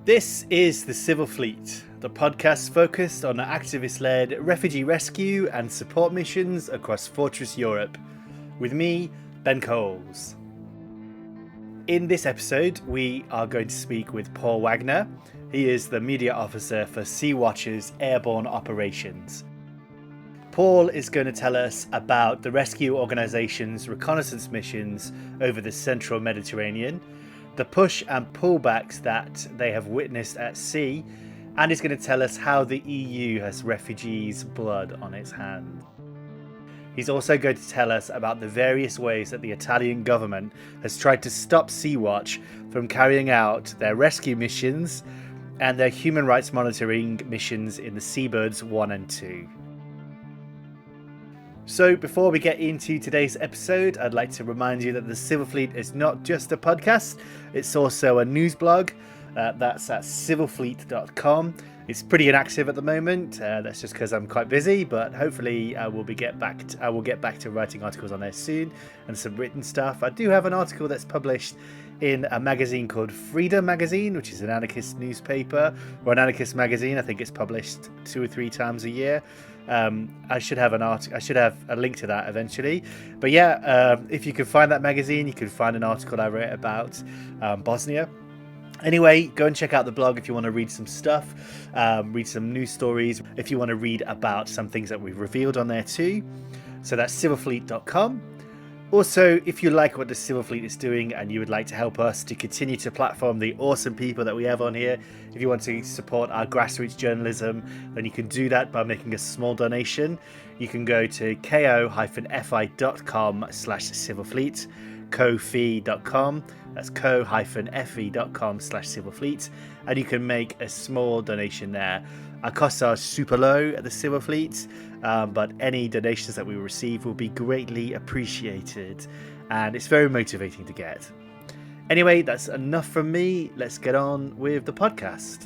This is The Civil Fleet, the podcast focused on activist-led refugee rescue and support missions across Fortress Europe. With me, Ben Coles. In this episode, we are going to speak with Paul Wagner. He is the media officer for Sea-Watch's airborne operations. Paul is going to tell us about the rescue organisation's reconnaissance missions over the central Mediterranean, the push and pullbacks that they have witnessed at sea, and he's going to tell us how the EU has refugees' blood on its hands. He's also going to tell us about the various ways that the Italian government has tried to stop Sea-Watch from carrying out their rescue missions and their human rights monitoring missions in the Seabirds 1 and 2. So before we get into today's episode, I'd like to remind you that the Civil Fleet is not just a podcast, it's also a news blog. That's at civilfleet.com. It's pretty inactive at the moment. That's just because I'm quite busy, but hopefully I will get back to writing articles on there soon and some written stuff. I do have an article that's published in a magazine called Freedom Magazine, which is an anarchist newspaper or an anarchist magazine. I think it's published 2 or 3 times a year. I should have a link to that eventually. But yeah, if you can find that magazine, you can find an article I wrote about Bosnia. Anyway, go and check out the blog if you want to read some stuff, read some news stories, if you want to read about some things that we've revealed on there too. So that's civilfleet.com. Also, if you like what the Civil Fleet is doing and you would like to help us to continue to platform the awesome people that we have on here, if you want to support our grassroots journalism, then you can do that by making a small donation. You can go to ko-fi.com/civilfleet, ko-fi.com, that's ko-fi.com/civilfleet, and you can make a small donation there. Our costs are super low at the Civil Fleet, but any donations that we receive will be greatly appreciated, and it's very motivating to get. Anyway, that's enough from me. Let's get on with the podcast.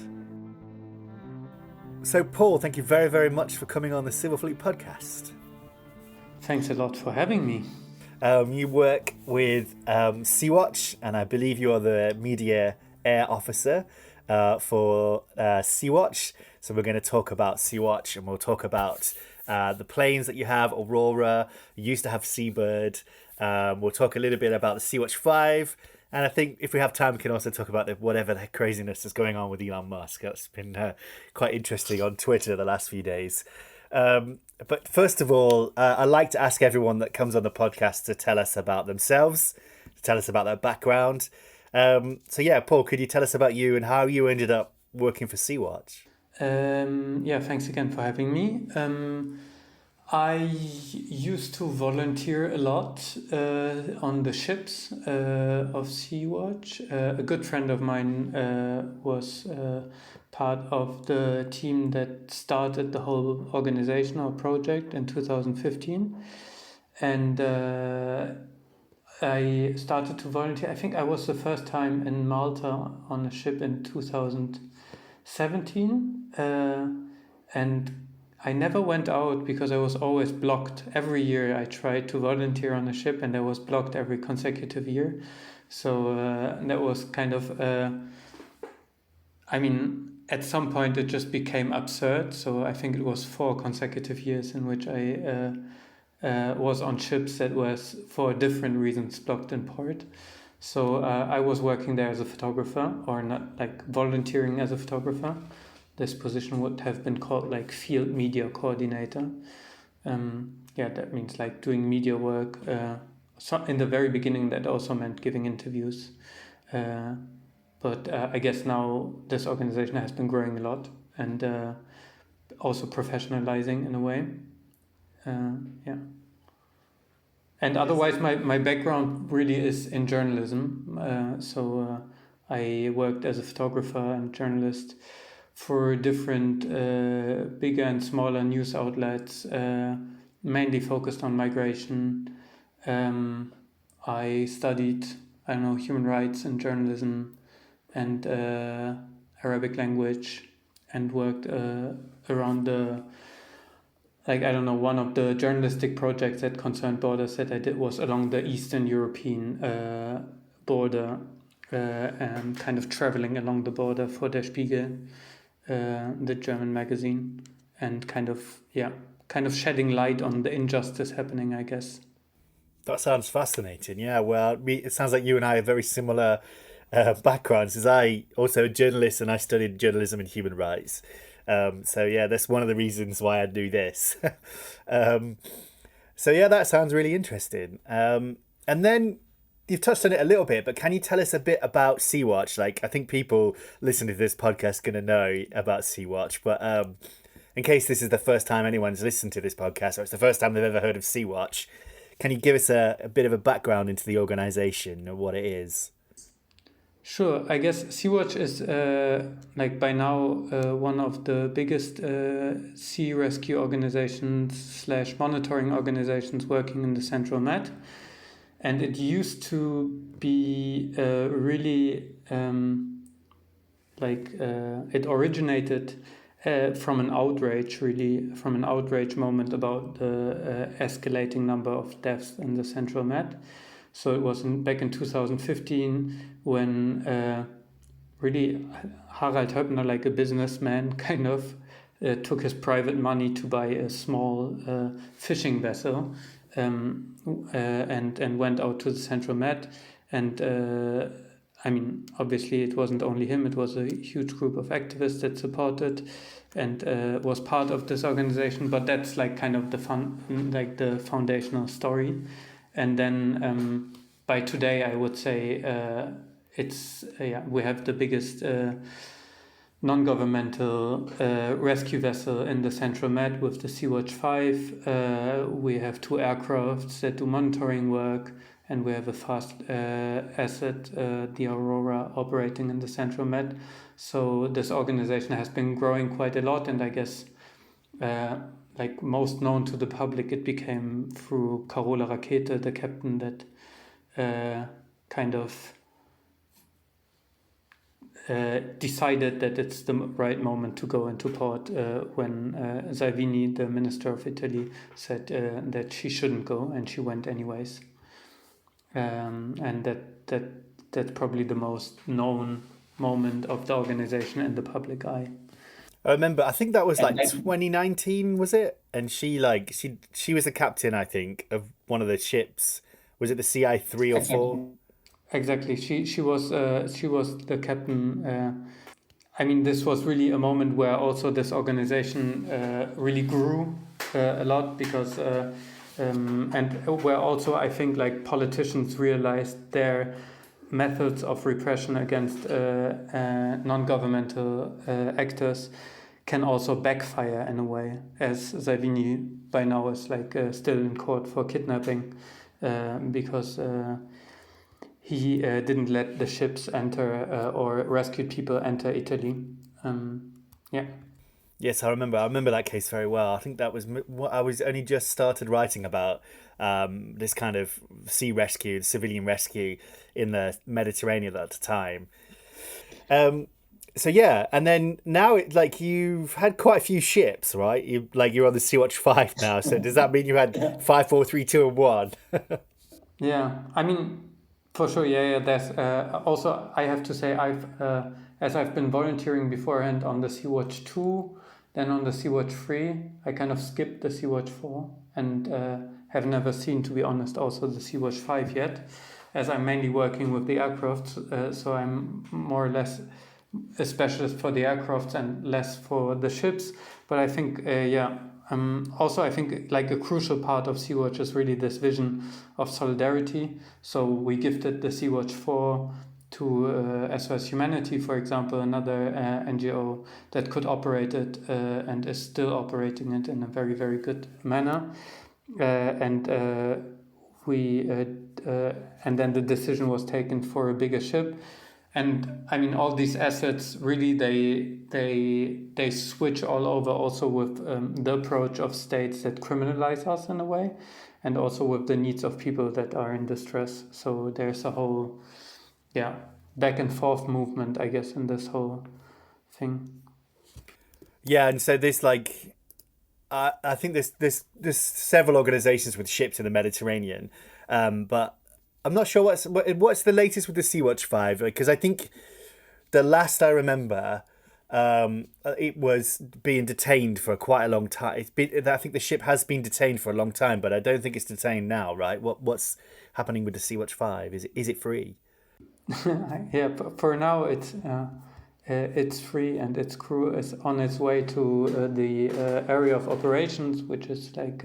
So, Paul, thank you very, very much for coming on the Civil Fleet podcast. Thanks a lot for having me. You work with Sea-Watch, and I believe you are the media air officer for Sea-Watch. So we're going to talk about Sea-Watch, and we'll talk about the planes that you have, Aurora. You used to have Seabird. We'll talk a little bit about the Sea-Watch 5. And I think if we have time, we can also talk about whatever the craziness is going on with Elon Musk. That's been quite interesting on Twitter the last few days. But first of all, I like to ask everyone that comes on the podcast to tell us about themselves, to tell us about their background. So yeah, Paul, could you tell us about you and how you ended up working for Sea-Watch? Yeah, thanks again for having me. I used to volunteer a lot on the ships of Sea-Watch. A good friend of mine was part of the team that started the whole organization or project in 2015. And I started to volunteer. I think I was the first time in Malta on a ship in 2017. And I never went out because I was always blocked. Every year I tried to volunteer on a ship and I was blocked every consecutive year. So that was kind of, at some point it just became absurd. So I think it was 4 consecutive years in which I was on ships that was for different reasons blocked in port. So I was working there as a photographer, or not like volunteering as a photographer. This position would have been called like field media coordinator. That means like doing media work. So in the very beginning, that also meant giving interviews. But I guess now this organization has been growing a lot and also professionalizing in a way. And otherwise, my background really is in journalism. So I worked as a photographer and journalist for different bigger and smaller news outlets, mainly focused on migration. I studied, human rights and journalism and Arabic language, and worked around one of the journalistic projects that concerned borders that I did was along the Eastern European border and kind of traveling along the border for Der Spiegel, the German magazine, and kind of shedding light on the injustice happening, I guess. That sounds fascinating. Yeah, well, it sounds like you and I have very similar backgrounds, as I also a journalist and I studied journalism and human rights. So yeah, that's one of the reasons why I do this. um, so yeah, that sounds really interesting. And then you've touched on it a little bit, but can you tell us a bit about Sea-Watch? Like, I think people listening to this podcast going to know about Sea-Watch, but in case this is the first time anyone's listened to this podcast, or it's the first time they've ever heard of Sea-Watch, can you give us a bit of a background into the organization or what it is? Sure, I guess Sea-Watch is like by now one of the biggest sea rescue organizations slash monitoring organizations working in the Central Med. And it used to be really it originated from an outrage, really, from an outrage moment about the escalating number of deaths in the Central Med. So it was back in 2015 when really Harald Höppner, like a businessman, kind of took his private money to buy a small fishing vessel and went out to the Central Med. And I mean, obviously, it wasn't only him; it was a huge group of activists that supported and was part of this organization. But that's like kind of the foundational story. And then by today, I would say we have the biggest non-governmental rescue vessel in the Central Med with the Sea-Watch 5. We have 2 aircrafts that do monitoring work, and we have a fast asset, the Aurora, operating in the Central Med. So this organization has been growing quite a lot, and I guess like most known to the public, it became through Carola Rakete, the captain that kind of decided that it's the right moment to go into port when Salvini, the minister of Italy, said that she shouldn't go, and she went anyways. And that's probably the most known moment of the organization in the public eye. I remember. I think that was like 2019, was it? And she was the captain, I think, of one of the ships. Was it the CI 3 or 4? Exactly. She was the captain. I mean, this was really a moment where also this organization really grew a lot because and where also I think like politicians realized their methods of repression against non-governmental actors can also backfire in a way, as Salvini by now is like still in court for kidnapping because he didn't let the ships enter or rescued people enter Italy. Yeah. Yes, I remember. I remember that case very well. I think that was what I was only just started writing about this kind of sea rescue, civilian rescue in the Mediterranean at the time. So yeah, and then now like you've had quite a few ships, right? You're on the Sea-Watch 5 now. So does that mean you had 5, 4, 3, 2, and 1? Yeah, I mean, for sure, yeah. There's also I have to say as I've been volunteering beforehand on the Sea-Watch 2, then on the Sea-Watch 3, I kind of skipped the Sea-Watch 4 and have never seen, to be honest, also the Sea-Watch 5 yet, as I'm mainly working with the aircraft, so I'm more or less a specialist for the aircrafts and less for the ships. But I think, also I think like a crucial part of Sea-Watch is really this vision of solidarity. So we gifted the Sea-Watch 4 to SOS Humanity, for example, another NGO that could operate it and is still operating it in a very, very good manner. And then the decision was taken for a bigger ship. And I mean, all these assets really they switch all over also with the approach of states that criminalize us in a way, and also with the needs of people that are in distress. So there's a whole back and forth movement, I guess, in this whole thing. Yeah, and so this like I think there's several organizations with ships in the Mediterranean, but I'm not sure what's the latest with the Sea-Watch 5, because I think the last I remember, it was being detained for quite a long time. I think the ship has been detained for a long time, but I don't think it's detained now, right? What's happening with the Sea-Watch 5? Is it free? Yeah, for now it's free, and its crew is on its way to the area of operations, which is like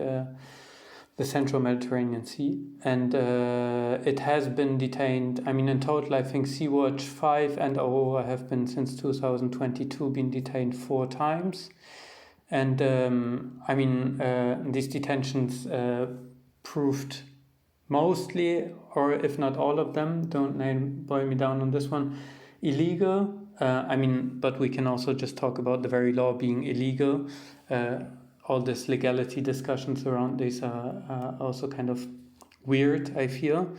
the central Mediterranean Sea, and it has been detained. I mean, in total, I think Sea-Watch 5 and Aurora have been, since 2022, been detained 4 times. And I mean, these detentions proved mostly, or if not all of them, don't boil me down on this one, illegal. I mean, but we can also just talk about the very law being illegal. All this legality discussions around this are also kind of weird, I feel.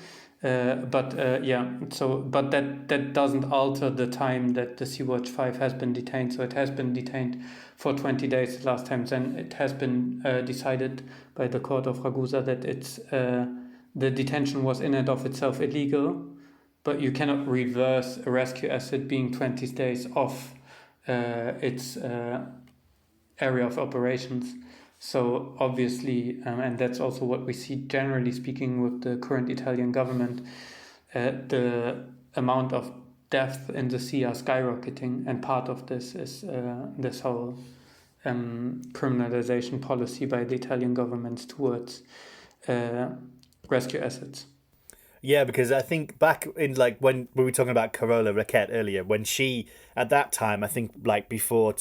But that doesn't alter the time that the Sea-Watch 5 has been detained. So it has been detained for 20 days last time. Then it has been decided by the court of Ragusa that the detention was in and of itself illegal, but you cannot reverse a rescue asset being 20 days off its area of operations. So obviously, and that's also what we see generally speaking with the current Italian government, the amount of deaths in the sea are skyrocketing, and part of this is this whole criminalization policy by the Italian government towards rescue assets. Yeah, because I think back in like when we were talking about Carola Rackete earlier, when she at that time, I think like before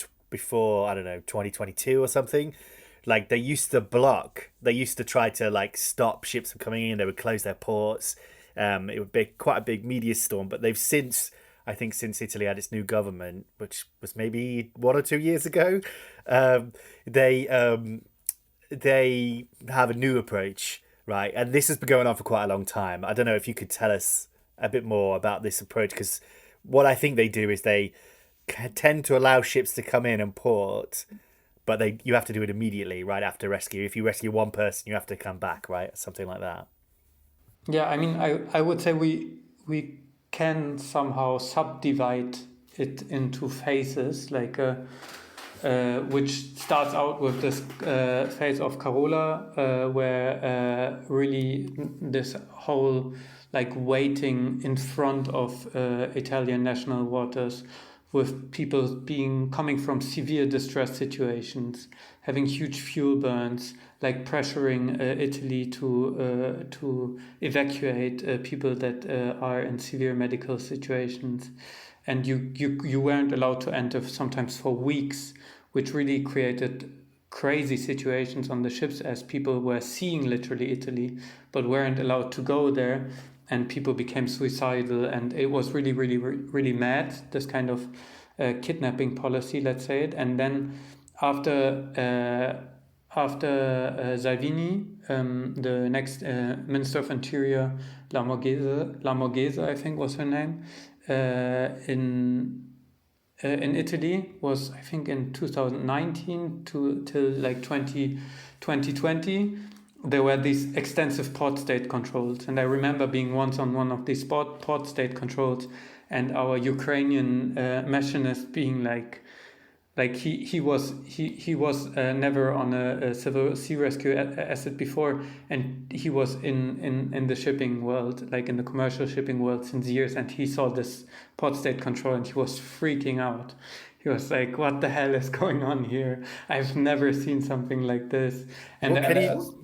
I don't know 2022 or something, like they used to try to like stop ships from coming in. They would close their ports. It would be quite a big media storm, but they've since, I think, since Italy had its new government, which was maybe 1 or 2 years ago, um, they have a new approach, right? And this has been going on for quite a long time. I don't know if you could tell us a bit more about this approach, because what I think they do is they tend to allow ships to come in and port, but you have to do it immediately right after rescue. If you rescue one person, you have to come back, right? Something like that. Yeah, I mean, I would say we can somehow subdivide it into phases, like which starts out with this phase of Carola, where really this whole like waiting in front of Italian national waters, with people coming from severe distress situations, having huge fuel burns, like pressuring Italy to evacuate people that are in severe medical situations, and you weren't allowed to enter sometimes for weeks, which really created crazy situations on the ships, as people were seeing literally Italy but weren't allowed to go there, and people became suicidal, and it was really really mad, this kind of kidnapping policy, let's say it. And then after Salvini, the next Minister of Interior, Lamorgese, I think was her name, in Italy, was I think in 2019 till like 2020, there were these extensive port state controls. And I remember being once on one of these port state controls, and our Ukrainian machinist being like he was never on a civil sea rescue asset before, and he was in the shipping world, like in the commercial shipping world, since years, and he saw this port state control and he was freaking out. He was like, "What the hell is going on here? I've never seen something like this." And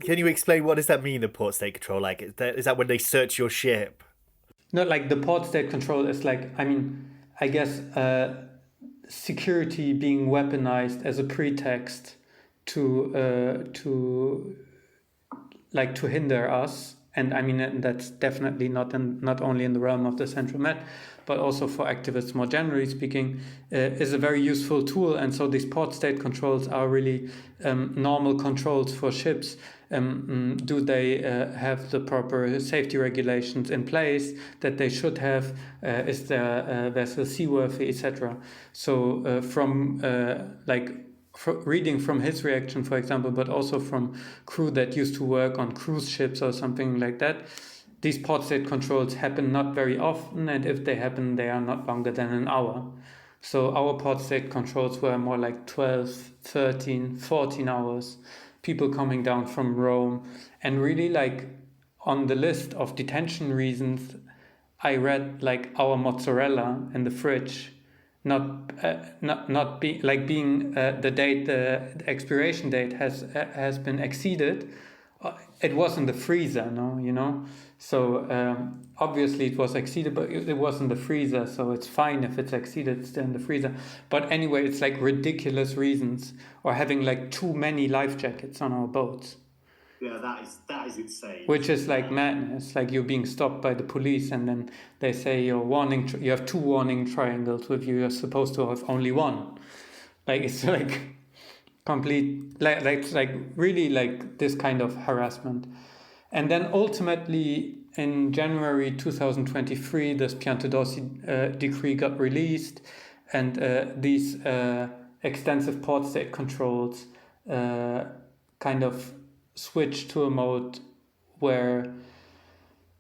Can you explain, what does that mean, the port state control? Like, is that when they search your ship? no, like the port state control is like, I mean, I guess security being weaponized as a pretext to like to hinder us. And I mean, that's definitely not only in the realm of the Central Med, but also for activists more generally speaking, is a very useful tool. And so these port state controls are really normal controls for ships. Do they have the proper safety regulations in place that they should have? Is their vessel seaworthy, etc.? So from reading from his reaction, for example, but also from crew that used to work on cruise ships or something like that, these port state controls happen not very often, and if they happen, they are not longer than an hour. So our port state controls were more like 12, 13, 14 hours, people coming down from Rome. And really, like, on the list of detention reasons, I read like our mozzarella in the fridge not being the date, the expiration date has been exceeded. It was in the freezer, no, you know. So obviously it was exceeded, but it was in the freezer, so it's fine if it's exceeded. It's still in the freezer. But anyway, it's like ridiculous reasons, or having like too many life jackets on our boats. Yeah, that is insane. Which is like madness. Like you're being stopped by the police, and then they say you have 2 warning triangles with you. You're supposed to have only 1. Like it's like complete, like really like this kind of harassment. And then ultimately in January 2023, this Piantedosi decree got released, and these extensive port state controls kind of switched to a mode where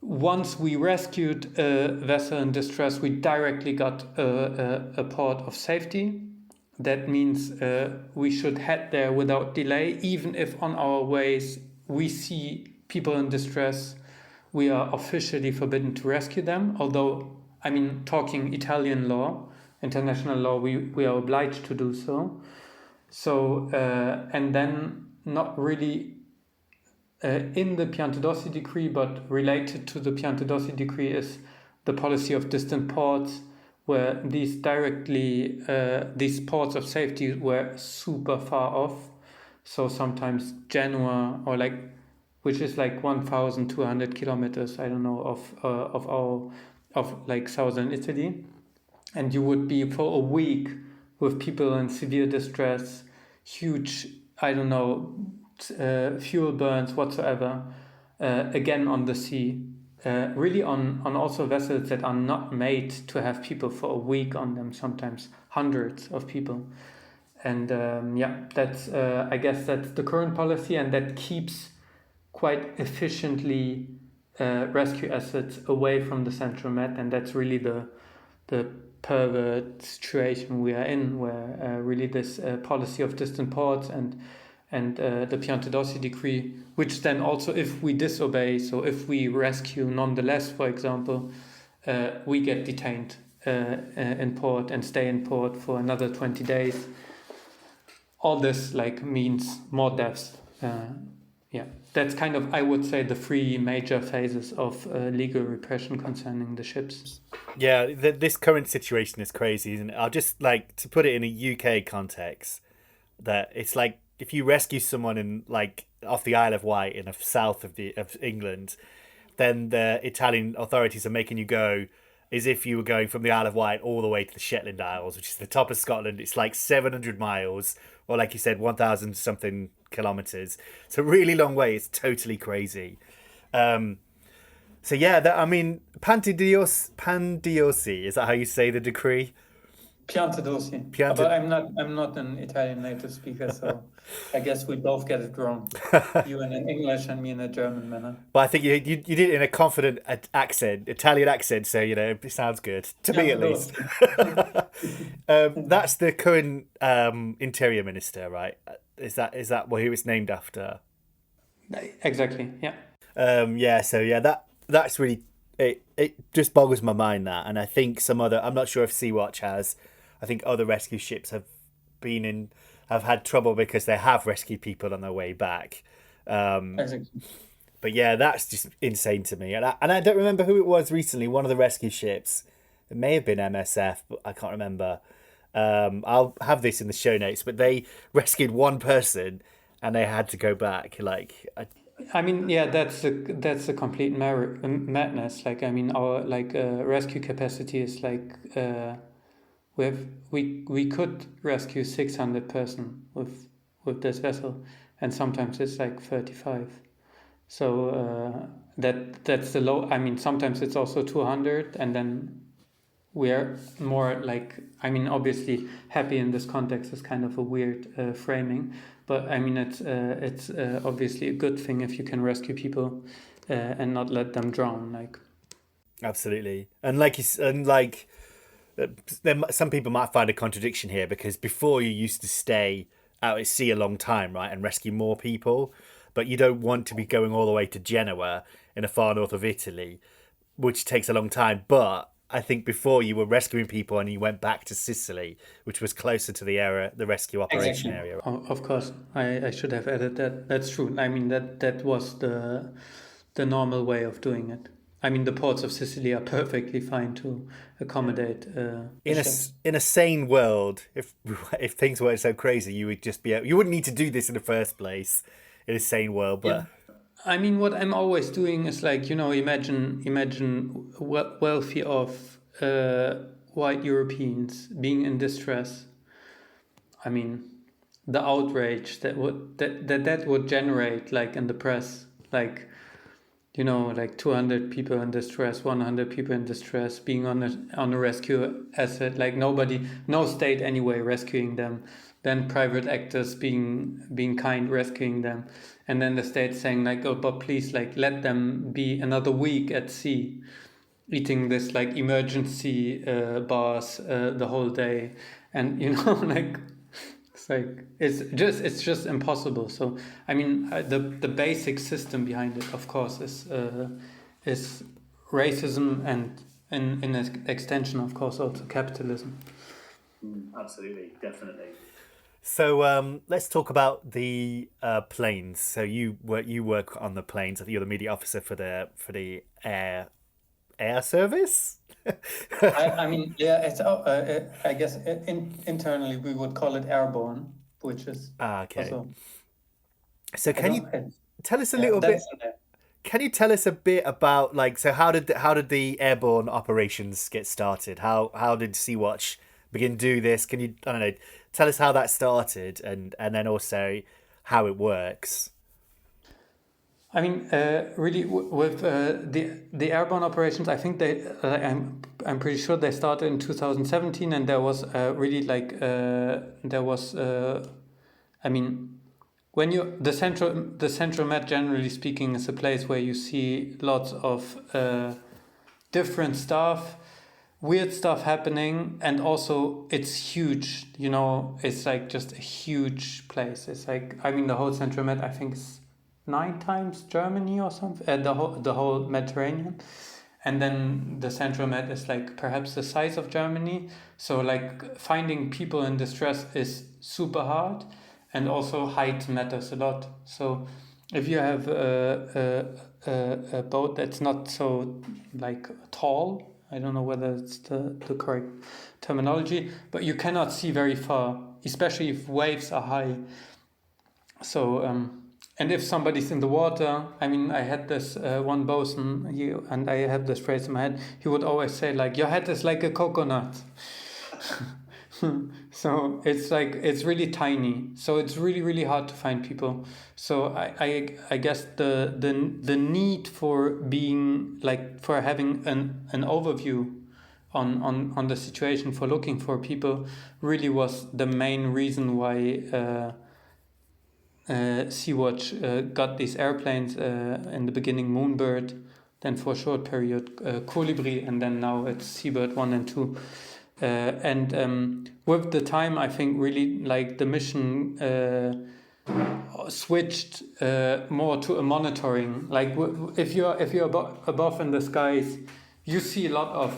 once we rescued a vessel in distress, we directly got a port of safety. That means we should head there without delay, even if on our ways we see people in distress. We are officially forbidden to rescue them, although, I mean, talking Italian law, international law, we are obliged to do so. So, and then not really in the Piantedosi decree, but related to the Piantedosi decree is the policy of distant ports, where these ports of safety were super far off. So sometimes Genoa, or like, which is like 1,200 kilometers, I don't know, of like southern Italy, and you would be for a week with people in severe distress, huge, I don't know, fuel burns whatsoever, again on the sea, really on also vessels that are not made to have people for a week on them, sometimes hundreds of people. And that's I guess that's the current policy, and that keeps quite efficiently rescue assets away from the Central Med, and that's really the pervert situation we are in, where really this policy of distant ports and the Piantedosi decree, which then also, if we disobey, so if we rescue nonetheless, for example, we get detained in port and stay in port for another 20 days. All this like means more deaths. That's kind of, I would say, the 3 major phases of legal repression concerning the ships. Yeah, this current situation is crazy, isn't it? I'll just like to put it in a UK context, that it's like if you rescue someone in like off the Isle of Wight in the south of England, then the Italian authorities are making you go as if you were going from the Isle of Wight all the way to the Shetland Isles, which is the top of Scotland. It's like 700 miles, or like you said, 1,000 something kilometers. It's a really long way. It's totally crazy. So yeah, I mean, Pandiosi, is that how you say the decree? Piantedosi. But I'm not an Italian native speaker, so I guess we both get it wrong. You in an English and me in a German manner. But I think you did it in a confident accent, Italian accent, so you know it sounds good to me at least. That's the current interior minister, right? Is that what he was named after? Exactly. Yeah. That's really it. Just boggles my mind that, and I think I'm not sure if Sea-Watch has. I think other rescue ships have had trouble because they have rescued people on their way back. Exactly. But yeah, that's just insane to me. And I don't remember who it was recently. One of the rescue ships, it may have been MSF, but I can't remember. I'll have this in the show notes. But they rescued one person, and they had to go back. I mean, yeah, that's a complete madness. Like, I mean, our rescue capacity is like we could rescue 600 person with this vessel, and sometimes it's like 35. So that's the low. I mean, sometimes it's also 200, and then we're more like, I mean, obviously happy in this context is kind of a weird framing, but I mean it's obviously a good thing if you can rescue people and not let them drown. Like, Absolutely. Some people might find a contradiction here because before you used to stay out at sea a long time, right, and rescue more people, but you don't want to be going all the way to Genoa in the far north of Italy, which takes a long time. But I think before you were rescuing people and you went back to Sicily, which was closer to the rescue operation exactly. area. Of course, I should have added that. That's true. I mean, that was the normal way of doing it. I mean, the ports of Sicily are perfectly fine to accommodate the ships. In a sane world, if things weren't so crazy, you would just you wouldn't need to do this in the first place. In a sane world, Yeah. but I mean, what I'm always doing is like, imagine wealthy off white Europeans being in distress. I mean, the outrage that would generate, like in the press, like, like 200 people in distress, 100 people in distress, being on a rescue asset, like nobody, no state anyway rescuing them, then private actors being kind, rescuing them, and then the state saying like, oh, but please, like, let them be another week at sea, eating this like emergency bars the whole day, and like it's just impossible. So I mean, the basic system behind it, of course, is racism and in extension, of course, also capitalism. absolutely, definitely. So let's talk about the planes. So you work on the planes. I think you're the media officer for the air service. I mean, yeah, it's I guess internally we would call it airborne, which is Okay. also So I can you don't tell us a yeah little bit? that's Can you tell us a bit about so how did the airborne operations get started? How did Sea-Watch begin to do this? Can you, I don't know, tell us how that started and then also how it works? I mean, really, with the airborne operations, I think I'm pretty sure they started in 2017, and there was really like there was I mean, when you the central Med, generally speaking, is a place where you see lots of different stuff, weird stuff happening, and also it's huge. It's like just a huge place. It's like, I mean, the whole central Med, I think, is 9 times Germany or something. The whole Mediterranean. And then the central Med is like perhaps the size of Germany. So like finding people in distress is super hard, and also height matters a lot. So if you have a boat that's not so like tall, I don't know whether it's the correct terminology, but you cannot see very far, especially if waves are high. So and if somebody's in the water, I mean, I had this one bosun, and I have this phrase in my head. He would always say like, "Your head is like a coconut." So it's like, it's really tiny. So it's really really hard to find people. So I guess the need for being like, for having an overview on the situation, for looking for people, really was the main reason why Sea-Watch got these airplanes, in the beginning Moonbird, then for a short period Colibri, and then now it's Seabird 1 and 2. And with the time, I think really like the mission switched more to a monitoring. Like if you're above in the skies, you see a lot of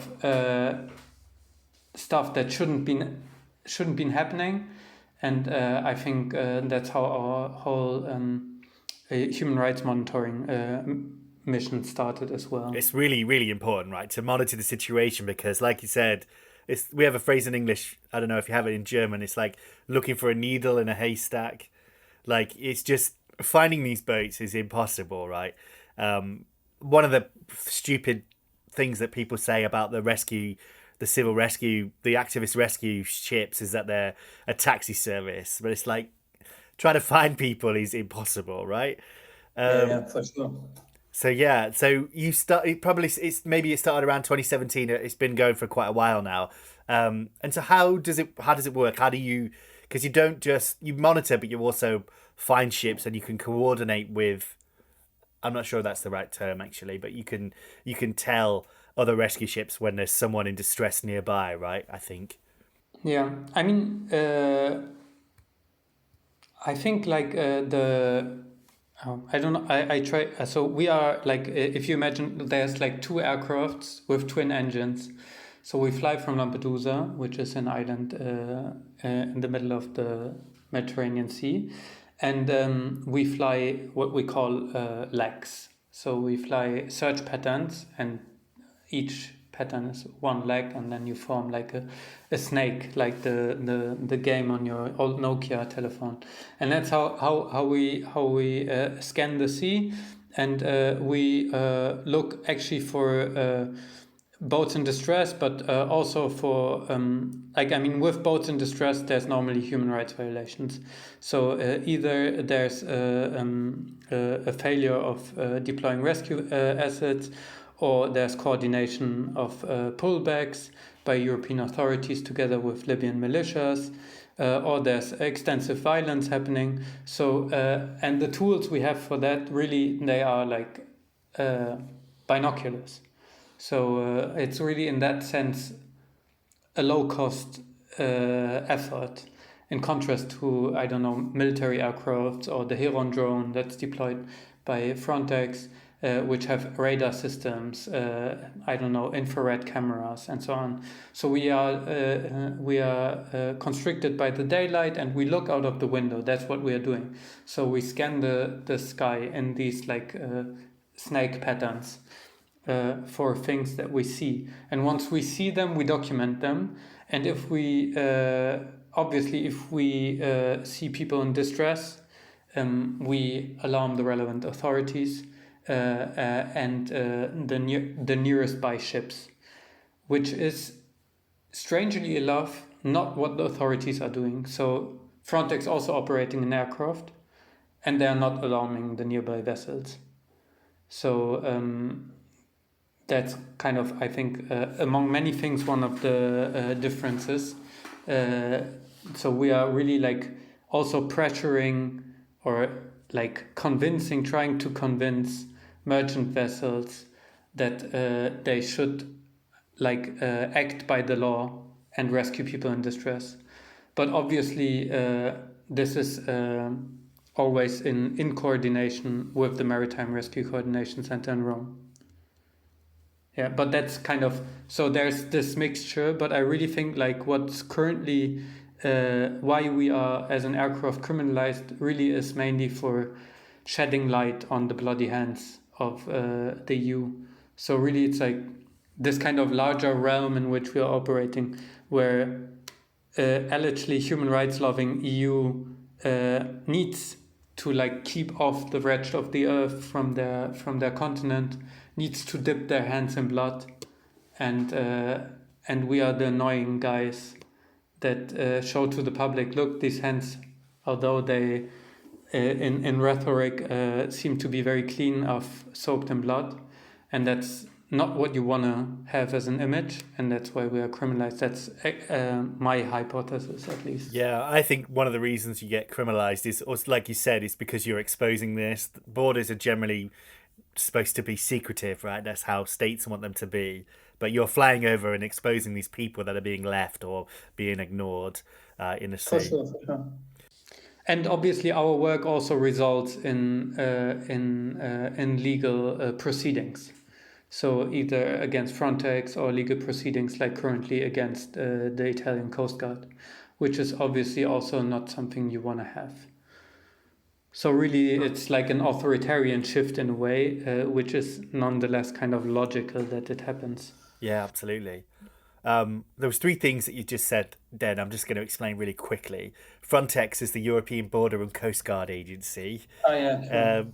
stuff that shouldn't been happening, and I think that's how our whole human rights monitoring mission started as well. It's really, really important, right, to monitor the situation because, like you said, we have a phrase in English. I don't know if you have it in German. It's like looking for a needle in a haystack. Like, it's just finding these boats is impossible, right? One of the stupid things that people say about the civil rescue, the activist rescue ships is that they're a taxi service, but it's like trying to find people is impossible, right? Yeah, for sure. So yeah, so you start maybe it started around 2017. It's been going for quite a while now. And so how does it work? How do you, because you don't just you monitor, but you also find ships and you can coordinate with I'm not sure that's the right term actually, but you can tell other rescue ships when there's someone in distress nearby, right? I think. Yeah, I mean, I think like the I don't know. I try. So we are like, if you imagine, there's like two aircrafts with twin engines. So we fly from Lampedusa, which is an island in the middle of the Mediterranean Sea, and we fly what we call legs. So we fly search patterns, and each pattern is one leg, and then you form like a snake, like the game on your old Nokia telephone. And that's how we scan the sea, and we look actually for boats in distress, but also for like, I mean, with boats in distress there's normally human rights violations. So either there's a failure of deploying rescue assets, or there's coordination of pullbacks by European authorities together with Libyan militias, or there's extensive violence happening. So and the tools we have for that, really, they are like binoculars. So it's really, in that sense, a low-cost effort, in contrast to, I don't know, military aircraft or the Heron drone that's deployed by Frontex, which have radar systems, I don't know, infrared cameras, and so on. So we are constricted by the daylight, and we look out of the window. That's what we are doing. So we scan the sky in these like snake patterns for things that we see. And once we see them, we document them. And if we, obviously, if we see people in distress, we alarm the relevant authorities and the nearest by ships, which is, strangely enough, not what the authorities are doing. So Frontex also operating an aircraft, and they are not alarming the nearby vessels. So that's kind of, I think, among many things, one of the differences. So we are really like also pressuring, or like convincing, trying to convince merchant vessels that they should like act by the law and rescue people in distress. But obviously this is always in coordination with the Maritime Rescue Coordination Center in Rome. Yeah, but that's kind of, so there's this mixture, but I really think like what's currently why we are as an aircraft criminalized really is mainly for shedding light on the bloody hands of the EU. So really it's like this kind of larger realm in which we are operating, where allegedly human rights loving EU needs to like keep off the wretched of the earth from their continent, needs to dip their hands in blood, and we are the annoying guys that show to the public, look, these hands, although they in rhetoric seem to be very clean, of soaked in blood, and that's not what you want to have as an image, and that's why we are criminalized. That's my hypothesis, at least. Yeah, I think one of the reasons you get criminalized is, or like you said, is because you're exposing this. Borders are generally supposed to be secretive, right? That's how states want them to be. But you're flying over and exposing these people that are being left or being ignored in the sea. For sure. And obviously, our work also results in legal proceedings. So either against Frontex, or legal proceedings like currently against the Italian Coast Guard, which is obviously also not something you want to have. So really, it's like an authoritarian shift in a way, which is nonetheless kind of logical that it happens. Yeah, absolutely. There was three things that you just said, Den. I'm just going to explain really quickly. Frontex is the European Border and Coast Guard Agency. Oh yeah, sure.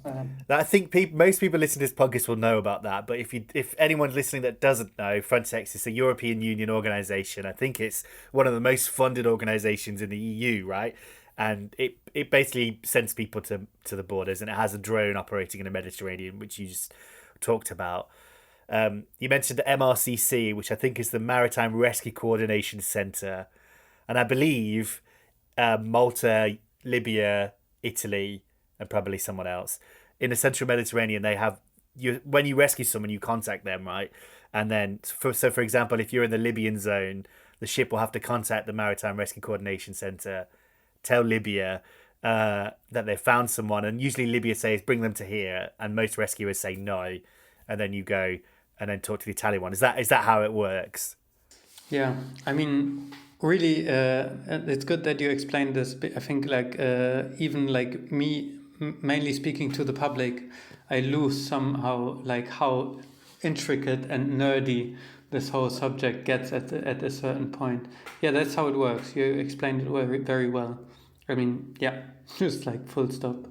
I think most people listening to this podcast will know about that. But if anyone's listening that doesn't know, Frontex is a European Union organization. I think it's one of the most funded organizations in the EU, right? And it basically sends people to the borders, and it has a drone operating in the Mediterranean, which you just talked about. You mentioned the MRCC, which I think is the Maritime Rescue Coordination Center, and I believe Malta, Libya, Italy, and probably someone else in the central Mediterranean, they have when you rescue someone, you contact them, right? And then, for example, if you're in the Libyan zone, the ship will have to contact the Maritime Rescue Coordination Center, tell Libya that they found someone, and usually Libya says bring them to here, and most rescuers say no, and then you go and then talk to the Italian one. Is that how it works? Yeah, I mean, really, it's good that you explained this. I think even like me, mainly speaking to the public, I lose somehow like how intricate and nerdy this whole subject gets at a certain point. Yeah, that's how it works. You explained it very, very well. I mean, yeah, just like full stop.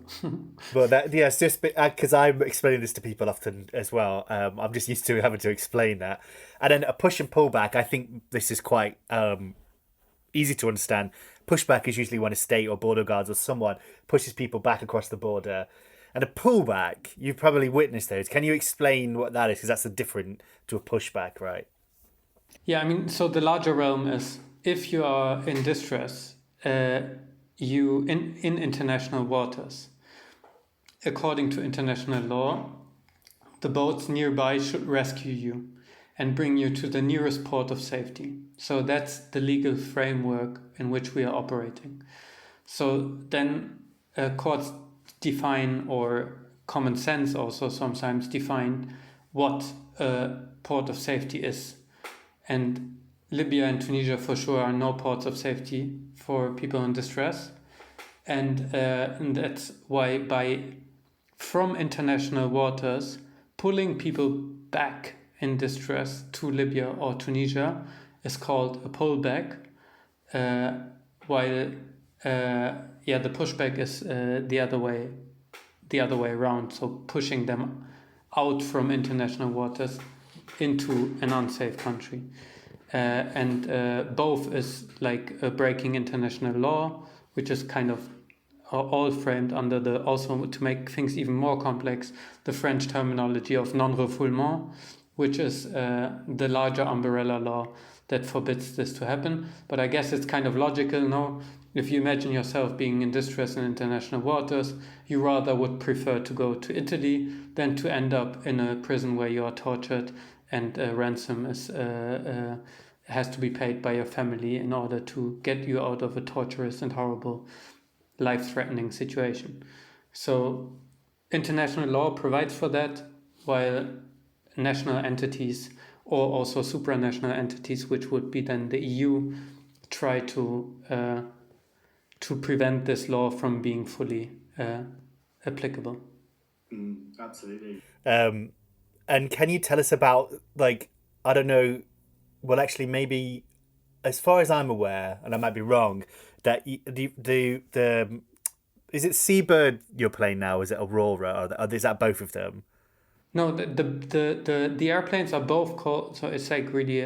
Well, it's just because I'm explaining this to people often as well. I'm just used to having to explain that. And then a push and pull back, I think this is quite easy to understand. Pushback is usually when a state or border guards or someone pushes people back across the border. And a pullback, you've probably witnessed those. Can you explain what that is? Because that's different to a pushback, right? Yeah, I mean, so the larger realm is if you are in distress, you in international waters, according to international law, the boats nearby should rescue you and bring you to the nearest port of safety. So that's the legal framework in which we are operating. So then courts define, or common sense also sometimes define, what a port of safety is. And Libya and Tunisia for sure are no ports of safety for people in distress. And that's why from international waters, pulling people back in distress to Libya or Tunisia is called a pullback, while the pushback is the other way around. So pushing them out from international waters into an unsafe country, and both is like breaking international law, which is kind of all framed under the, also to make things even more complex, the French terminology of non-refoulement, which is the larger umbrella law that forbids this to happen. But I guess it's kind of logical, no? If you imagine yourself being in distress in international waters, you rather would prefer to go to Italy than to end up in a prison where you are tortured and ransom has to be paid by your family in order to get you out of a torturous and horrible, life-threatening situation. So international law provides for that, while national entities or also supranational entities, which would be then the EU, try to prevent this law from being fully applicable. Absolutely. And can you tell us about, like, I don't know, well, actually, maybe, as far as I'm aware, and I might be wrong, that the is it Seabird you're playing now? Is it Aurora, or is that both of them? No, the airplanes are both called. So it's like really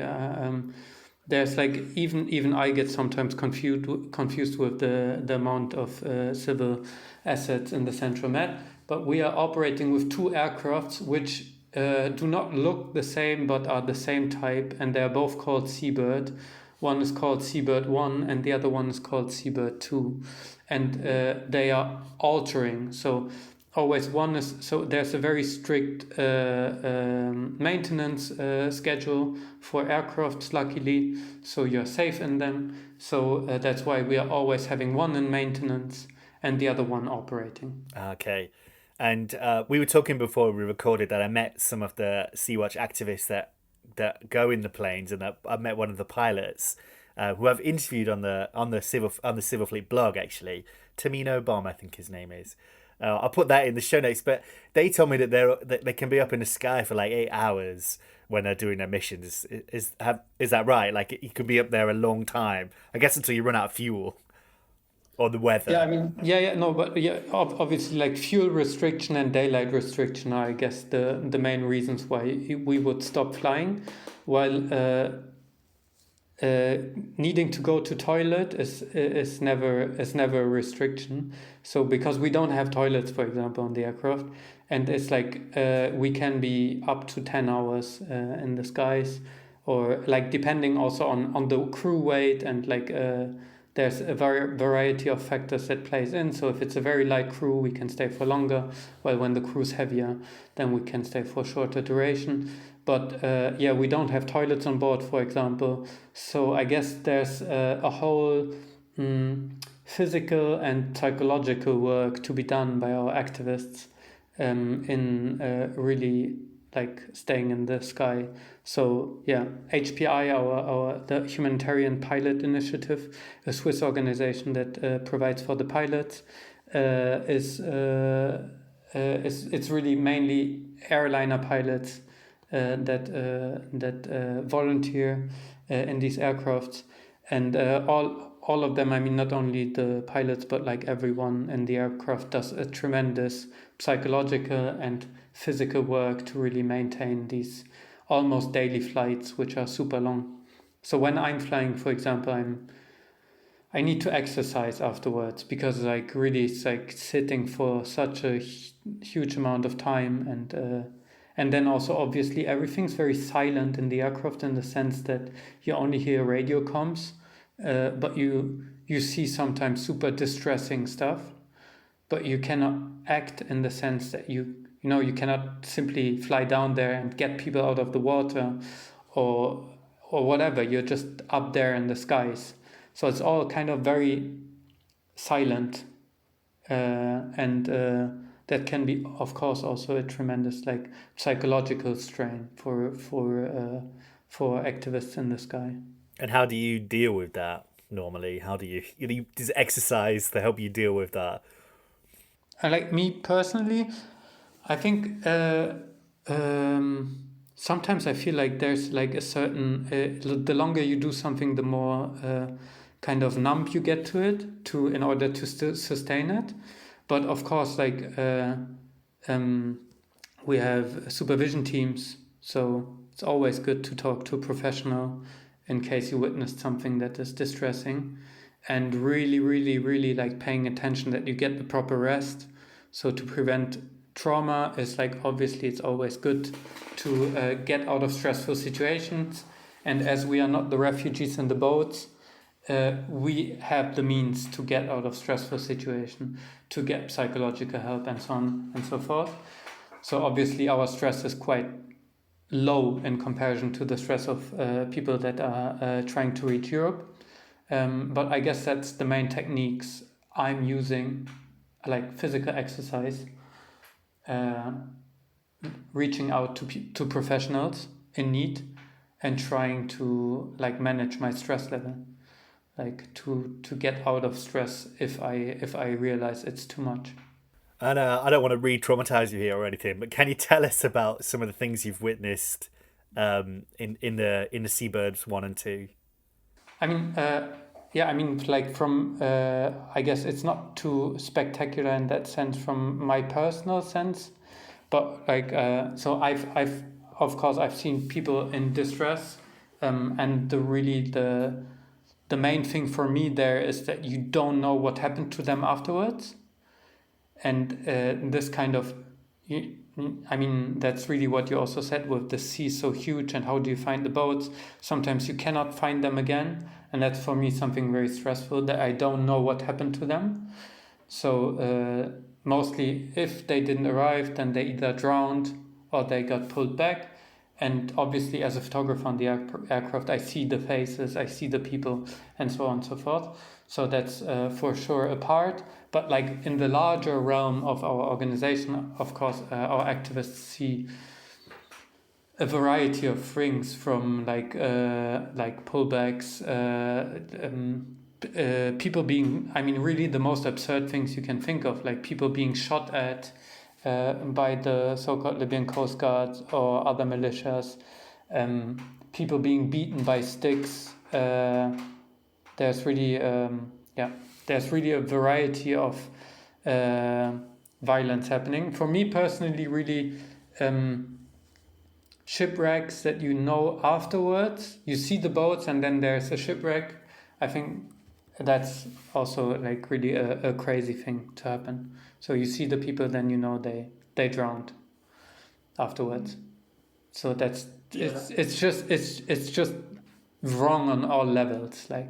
there's like even I get sometimes confused with the amount of civil assets in the Central Med. But we are operating with two aircrafts which do not look the same but are the same type, and they are both called Seabird. One is called Seabird 1 and the other one is called Seabird 2. And they are altering. So always one is, so there's a very strict maintenance schedule for aircrafts, luckily. So you're safe in them. So that's why we are always having one in maintenance and the other one operating. Okay. And we were talking before we recorded that I met some of the Sea-Watch activists that go in the planes, and I met one of the pilots who I've interviewed on the Civil Fleet blog, actually. Tamino Bohm, I think his name is. I'll put that in the show notes. But they told me that they can be up in the sky for like 8 hours when they're doing their missions. Is that right? Like, you could be up there a long time, I guess, until you run out of fuel. Or the weather. Yeah, I mean, obviously, like fuel restriction and daylight restriction are, I guess, the main reasons why we would stop flying, while needing to go to toilet is never a restriction. So because we don't have toilets, for example, on the aircraft, and it's like we can be up to 10 hours in the skies, or like depending also on the crew weight and like there's a variety of factors that plays in. So if it's a very light crew, we can stay for longer, while when the crew's heavier, then we can stay for shorter duration. But we don't have toilets on board, for example. So I guess there's a whole physical and psychological work to be done by our activists in really like staying in the sky. So HPI, the Humanitarian Pilot Initiative, a Swiss organization that provides for the pilots, it's really mainly airliner pilots that volunteer in these aircrafts, and all of them, I mean, not only the pilots, but like everyone in the aircraft does a tremendous psychological and physical work to really maintain these almost daily flights, which are super long. So when I'm flying, for example, I need to exercise afterwards, because like really it's like sitting for such a huge amount of time, and then also obviously everything's very silent in the aircraft, in the sense that you only hear radio comms, but you see sometimes super distressing stuff, but you cannot act, in the sense that you cannot simply fly down there and get people out of the water or whatever. You're just up there in the skies. So it's all kind of very silent, and that can be, of course, also a tremendous like psychological strain for activists in the sky. And how do you deal with that normally? How do you does exercise to help you deal with that? Like me personally, I think sometimes I feel like there's like a certain the longer you do something, the more kind of numb you get to it in order to still sustain it. But of course, like we have supervision teams, so it's always good to talk to a professional in case you witnessed something that is distressing, and really, really, really like paying attention that you get the proper rest. So to prevent trauma is like, obviously it's always good to get out of stressful situations. And as we are not the refugees in the boats, we have the means to get out of stressful situation, to get psychological help, and so on and so forth. So obviously our stress is quite low in comparison to the stress of people that are trying to reach Europe. But I guess that's the main techniques I'm using, like physical exercise, reaching out to professionals in need, and trying to like manage my stress level, like to get out of stress if I realize it's too much. And I don't want to re-traumatize you here or anything, but can you tell us about some of the things you've witnessed in the Seabirds 1 and 2? I mean, like from I guess it's not too spectacular in that sense from my personal sense, but like so I've of course I've seen people in distress, and the main thing for me there is that you don't know what happened to them afterwards, and this kind of. I mean, that's really what you also said, with the sea so huge, and how do you find the boats? Sometimes you cannot find them again, and that's for me something very stressful, that I don't know what happened to them. So mostly if they didn't arrive, then they either drowned or they got pulled back. And obviously as a photographer on the aircraft, I see the faces, I see the people, and so on and so forth. So that's for sure a part. But like in the larger realm of our organization, of course, our activists see a variety of things, from like pullbacks, people being, I mean, really the most absurd things you can think of, like people being shot at by the so-called Libyan Coast Guard or other militias, people being beaten by sticks. There's really a variety of violence happening. For me personally, really shipwrecks that you know afterwards. You see the boats and then there's a shipwreck. I think that's also like really a crazy thing to happen. So you see the people, then you know they drowned afterwards. So that's it's just wrong on all levels. Like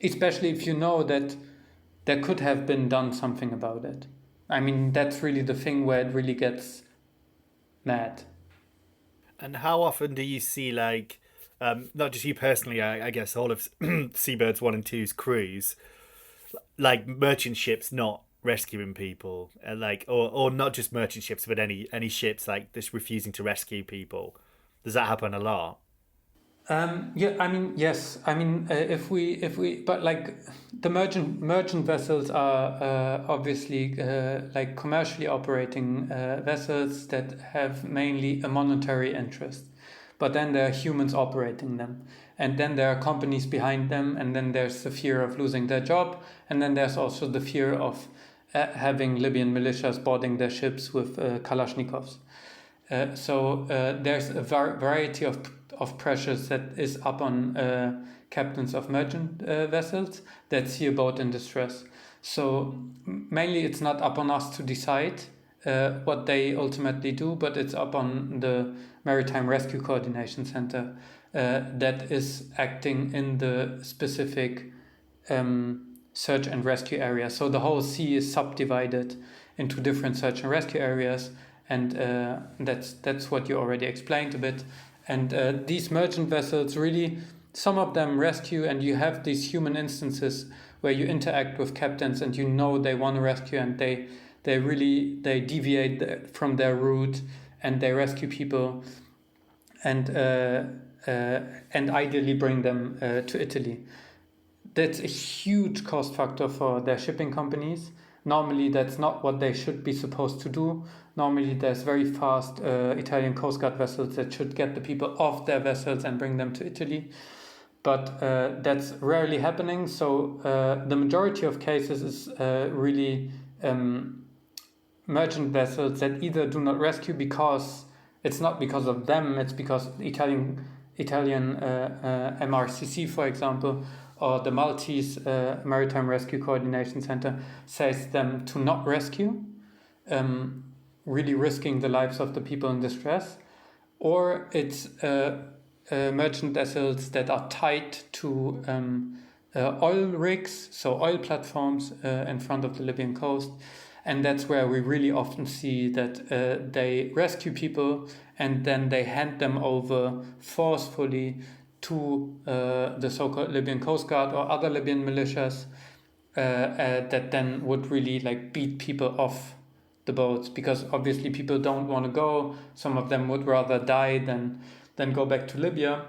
especially if you know that there could have been done something about it. I mean, that's really the thing where it really gets mad. And how often do you see, like, not just you personally, I guess all of Seabirds 1 and two's crews, like merchant ships not rescuing people, like, or not just merchant ships, but any ships like just refusing to rescue people? Does that happen a lot? Yeah, I mean, yes. I mean, but like the merchant vessels are obviously like commercially operating vessels that have mainly a monetary interest. But then there are humans operating them, and then there are companies behind them, and then there's the fear of losing their job, and then there's also the fear of having Libyan militias boarding their ships with Kalashnikovs. So there's a variety of pressures that is up on captains of merchant vessels that see a boat in distress. So mainly it's not up on us to decide what they ultimately do, but it's up on the Maritime Rescue Coordination Center that is acting in the specific search and rescue area. So the whole sea is subdivided into different search and rescue areas, and that's what you already explained a bit. And these merchant vessels really, some of them rescue, and you have these human instances where you interact with captains and you know they want to rescue, and they deviate from their route and they rescue people, and ideally bring them to Italy. That's a huge cost factor for their shipping companies. Normally, that's not what they should be supposed to do. Normally, there's very fast Italian Coast Guard vessels that should get the people off their vessels and bring them to Italy. But that's rarely happening. So the majority of cases is really merchant vessels that either do not rescue because it's not because of them, it's because the Italian MRCC, for example, or the Maltese Maritime Rescue Coordination Center says them to not rescue, really risking the lives of the people in distress, or it's merchant vessels that are tied to oil rigs, so oil platforms in front of the Libyan coast. And that's where we really often see that they rescue people and then they hand them over forcefully to the so-called Libyan Coast Guard or other Libyan militias that then would really like beat people off the boats, because obviously people don't want to go. Some of them would rather die than go back to Libya.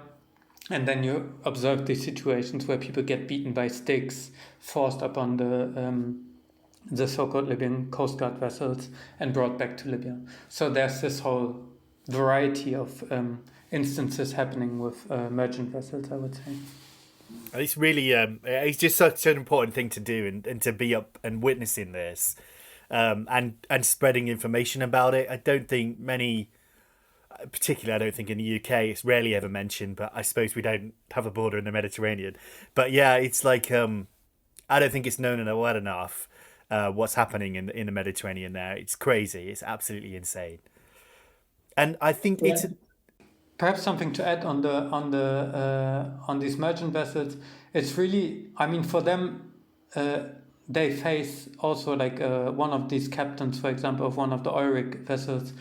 And then you observe these situations where people get beaten by sticks, forced up on the so-called Libyan Coast Guard vessels and brought back to Libya. So there's this whole variety of instances happening with merchant vessels, I would say. It's really, it's just such an important thing to do, and to be up and witnessing this, and spreading information about it. I don't think many, particularly I don't think in the UK, it's rarely ever mentioned, but I suppose we don't have a border in the Mediterranean. But yeah, it's like, I don't think it's known well enough what's happening in the Mediterranean there. It's crazy. It's absolutely insane. And I think it's perhaps something to add on these merchant vessels. It's really, I mean, for them, they face also like one of these captains, for example, of one of the oil rig vessels,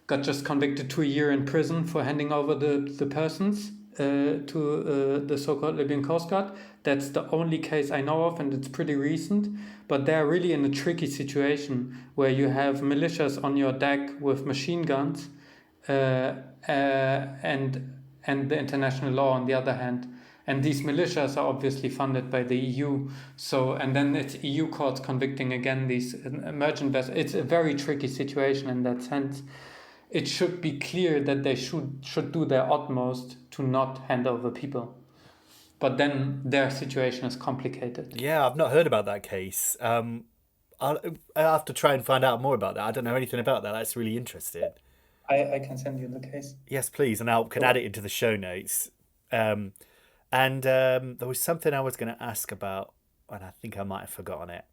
got just convicted to a year in prison for handing over the persons to the so-called Libyan Coast Guard. That's the only case I know of, and it's pretty recent. But they're really in a tricky situation where you have militias on your deck with machine guns, and the international law on the other hand. And these militias are obviously funded by the EU. So, and then it's EU courts convicting again these merchant vessels. It's a very tricky situation in that sense. It should be clear that they should do their utmost to not hand over people. But then their situation is complicated. Yeah, I've not heard about that case. I'll have to try and find out more about that. I don't know anything about that. That's really interesting. I can send you the case. Yes, please, and I can add it into the show notes. And there was something I was going to ask about, and I think I might have forgotten it.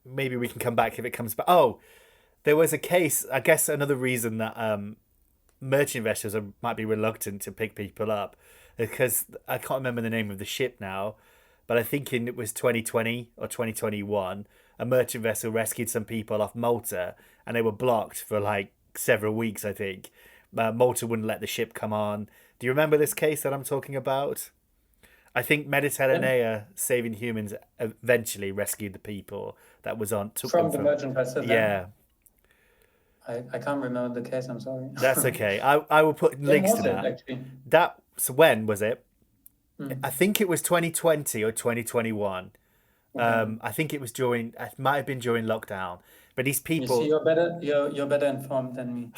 Maybe we can come back if it comes back. Oh, there was a case, I guess another reason that merchant vessels might be reluctant to pick people up. because I can't remember the name of the ship now, but I think it was 2020 or 2021. A merchant vessel rescued some people off Malta, and they were blocked for like several weeks. I think Malta wouldn't let the ship come on. Do you remember this case that I'm talking about? I think Yeah. Mediterranean Saving Humans eventually rescued the people that was on. Took From them the from. merchant vessel. then? Yeah, I can't remember the case. I'm sorry. that's okay. I will put When links to was it that. actually? That so when was it? Hmm. I think it was 2020 or 2021. Okay. I think it was during. It might have been during lockdown. But these You see, people, you're better. You're better informed than me.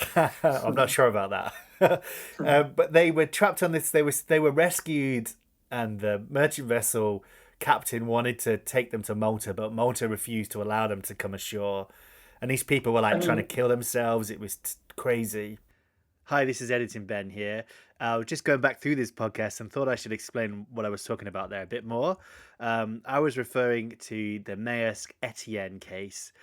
I'm not sure about that. But they were trapped on this. They were rescued, and the merchant vessel captain wanted to take them to Malta, but Malta refused to allow them to come ashore. And these people were like I trying to mean, kill themselves. It was crazy. Hi, this is Editing Ben here. I was just going back through this podcast and thought I should explain what I was talking about there a bit more. I was referring to the Maersk Etienne case.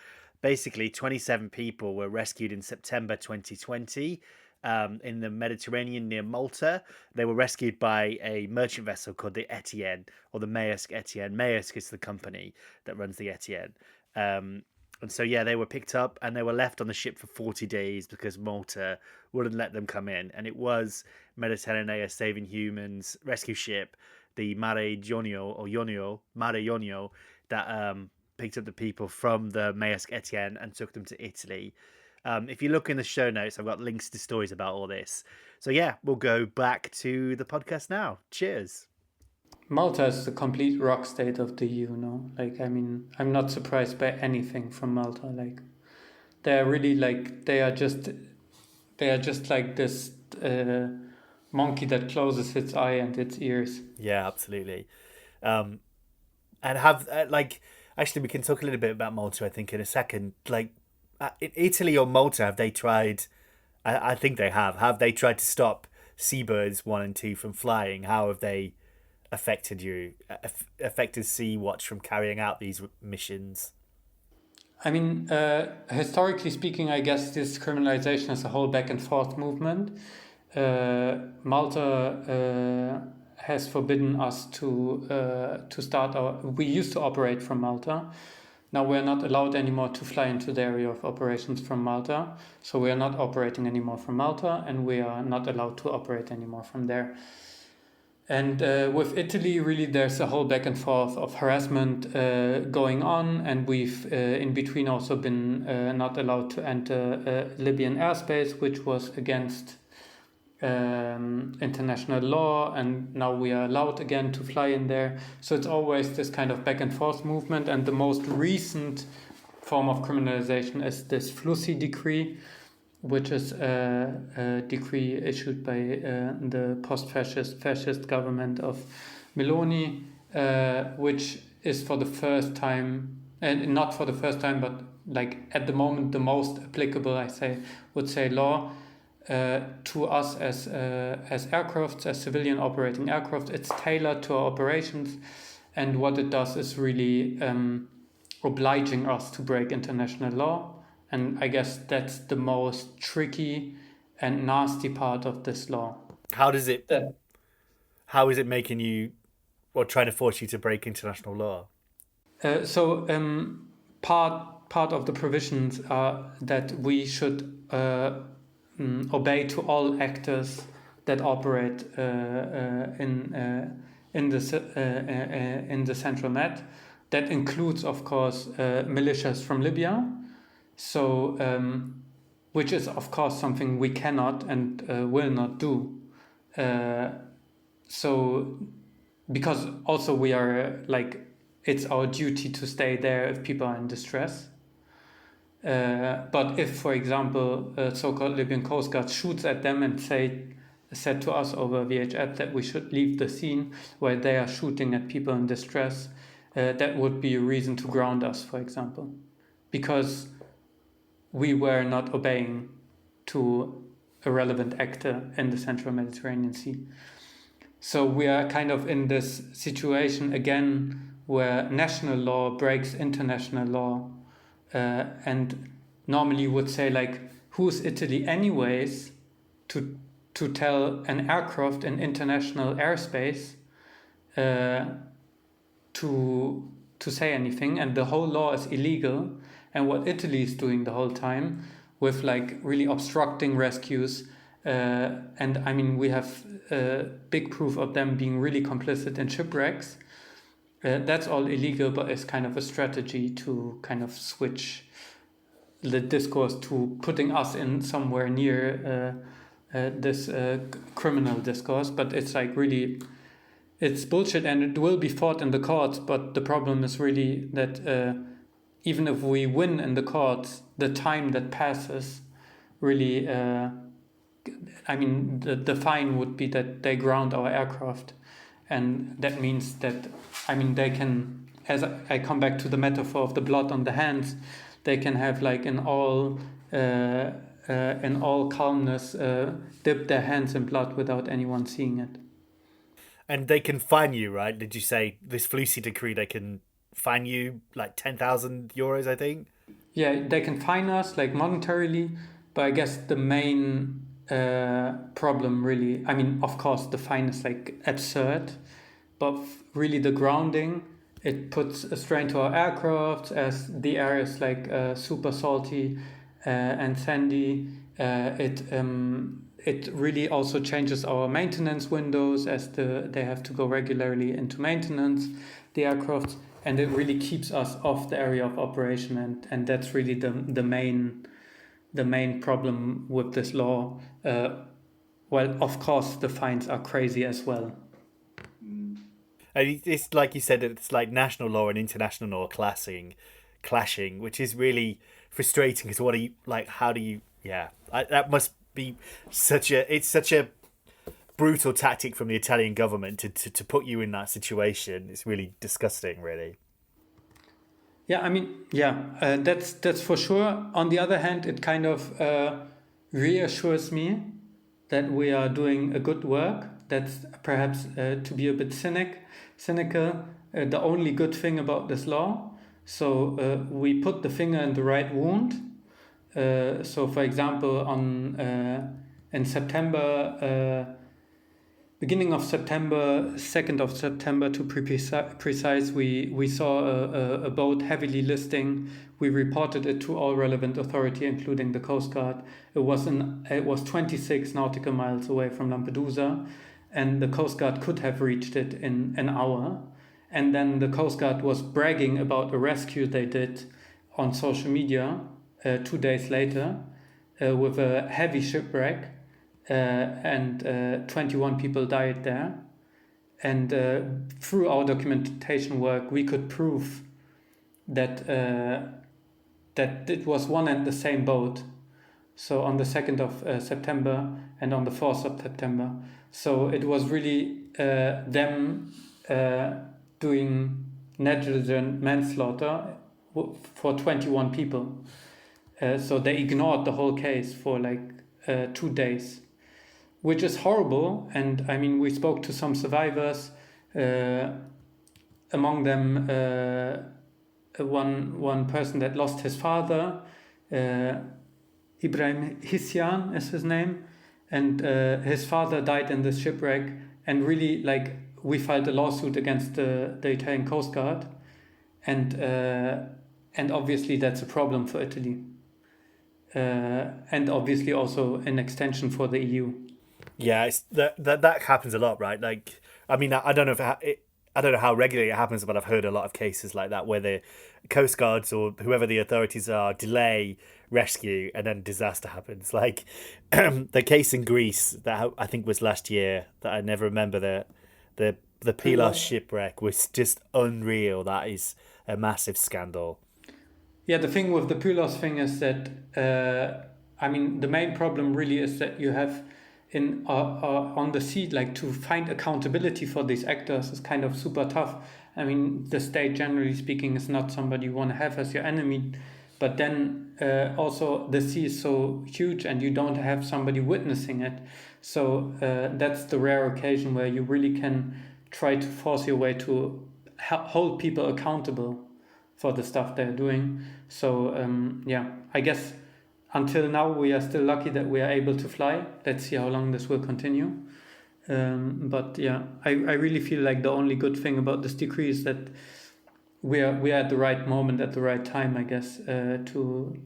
Basically, 27 people were rescued in September 2020 in the Mediterranean near Malta. They were rescued by a merchant vessel called the Etienne or the Maersk Etienne. Maersk is the company that runs the Etienne. And so, yeah, they were picked up and they were left on the ship for 40 days because Malta wouldn't let them come in. And it was Mediterranean Saving Humans rescue ship, the Mare Jonio or Jonio, Mare Jonio, that picked up the people from the Maersk Etienne and took them to Italy. If you look in the show notes, I've got links to stories about all this. So, yeah, we'll go back to the podcast now. Cheers. Malta is the complete rock state of the EU, no? Like, I mean, I'm not surprised by anything from Malta. Like, they're really like they are just like this monkey that closes its eye and its ears. Yeah, absolutely. And have actually, we can talk a little bit about Malta. I think in a second. Like in Italy or Malta, have they tried? I think they have. Have they tried to stop Seabirds 1 and 2 from flying? How have they affected you? Affected Sea Watch from carrying out these missions? I mean, historically speaking, I guess this criminalization is a whole back and forth movement. Malta has forbidden us to start our. We used to operate from Malta. Now we're not allowed anymore to fly into the area of operations from Malta. So we are not operating anymore from Malta, and we are not allowed to operate anymore from there. And with Italy, really, there's a whole back and forth of harassment going on, and we've in between also been not allowed to enter Libyan airspace, which was against international law, and now we are allowed again to fly in there. So it's always this kind of back and forth movement, and the most recent form of criminalization is this Flussi decree, which is a decree issued by the fascist government of Meloni, which is for the first time, and not for the first time, but like at the moment the most applicable, would say law to us as aircrafts, as civilian operating aircraft. It's tailored to our operations, and what it does is really obliging us to break international law. And I guess that's the most tricky and nasty part of this law. How is it making you, or trying to force you to break international law? Part of the provisions are that we should obey to all actors that operate in the Central Med. That includes, of course, militias from Libya. So, which is of course something we cannot and will not do. So, because also we are like, it's our duty to stay there if people are in distress. But if, for example, a so-called Libyan Coast Guard shoots at them and said to us over VHF that we should leave the scene where they are shooting at people in distress, that would be a reason to ground us, for example, because we were not obeying to a relevant actor in the Central Mediterranean Sea. So we are kind of in this situation again where national law breaks international law, and normally you would say like, who's Italy anyways to to tell an aircraft in international airspace to say anything, and the whole law is illegal. And what Italy is doing the whole time with like really obstructing rescues, and I mean we have big proof of them being really complicit in shipwrecks. That's all illegal, but it's kind of a strategy to kind of switch the discourse to putting us in somewhere near this criminal discourse. But it's like really, it's bullshit, and it will be fought in the courts. But the problem is really that even if we win in the courts, the time that passes really, I mean, the fine would be that they ground our aircraft. And that means that, I mean, they can, as I come back to the metaphor of the blood on the hands, they can have like in all calmness dip their hands in blood without anyone seeing it. And they can fine you, right? Did you say this Bluesky decree? They can fine you like 10,000 euros, I think. Yeah, they can fine us like monetarily, but I guess the main problem really, I mean, of course, the fine is like absurd, but really the grounding, it puts a strain to our aircraft as the air is like super salty and sandy. It really also changes our maintenance windows as they have to go regularly into maintenance, the aircraft, and it really keeps us off the area of operation, and that's really the main problem with this law. Well, of course, the fines are crazy as well. And it's like you said, it's like national law and international law clashing, which is really frustrating. Because what do you like? How do you? Yeah, that must be such a brutal tactic from the Italian government to put you in that situation. It's really disgusting, really. Yeah, I mean, yeah, that's for sure. On the other hand, it kind of reassures me that we are doing a good work. That's perhaps to be a bit cynical. The only good thing about this law. So we put the finger in the right wound. So, for example, in September. Beginning of September, 2nd of September to be precise, we saw a boat heavily listing. We reported it to all relevant authority, including the Coast Guard. It was 26 nautical miles away from Lampedusa, and the Coast Guard could have reached it in an hour. And then the Coast Guard was bragging about a rescue they did on social media 2 days later with a heavy shipwreck. And 21 people died there. And through our documentation work, we could prove that it was one and the same boat. So on the 2nd of September and on the 4th of September. So it was really them doing negligent manslaughter for 21 people. So they ignored the whole case for like 2 days. Which is horrible, and I mean, we spoke to some survivors, among them one person that lost his father, Ibrahim Hissyan is his name, and his father died in this shipwreck, and really, like, we filed a lawsuit against the Italian Coast Guard, and obviously that's a problem for Italy, and obviously also an extension for the EU. Yeah, it's that happens a lot, right? Like, I mean, I don't know I don't know how regularly it happens, but I've heard a lot of cases like that where the Coast Guards or whoever the authorities are delay rescue and then disaster happens. Like the case in Greece that I think was last year that I never remember, the Pylos shipwreck was just unreal. That is a massive scandal. Yeah, the thing with the Pylos thing is that I mean, the main problem really is that you have on the sea, like, to find accountability for these actors is kind of super tough. I mean, the state, generally speaking, is not somebody you want to have as your enemy, but then also the sea is so huge and you don't have somebody witnessing it. So that's the rare occasion where you really can try to force your way to hold people accountable for the stuff they're doing. So yeah, I guess until now, we are still lucky that we are able to fly. Let's see how long this will continue. But yeah, I really feel like the only good thing about this decree is that we are at the right moment at the right time, I guess, to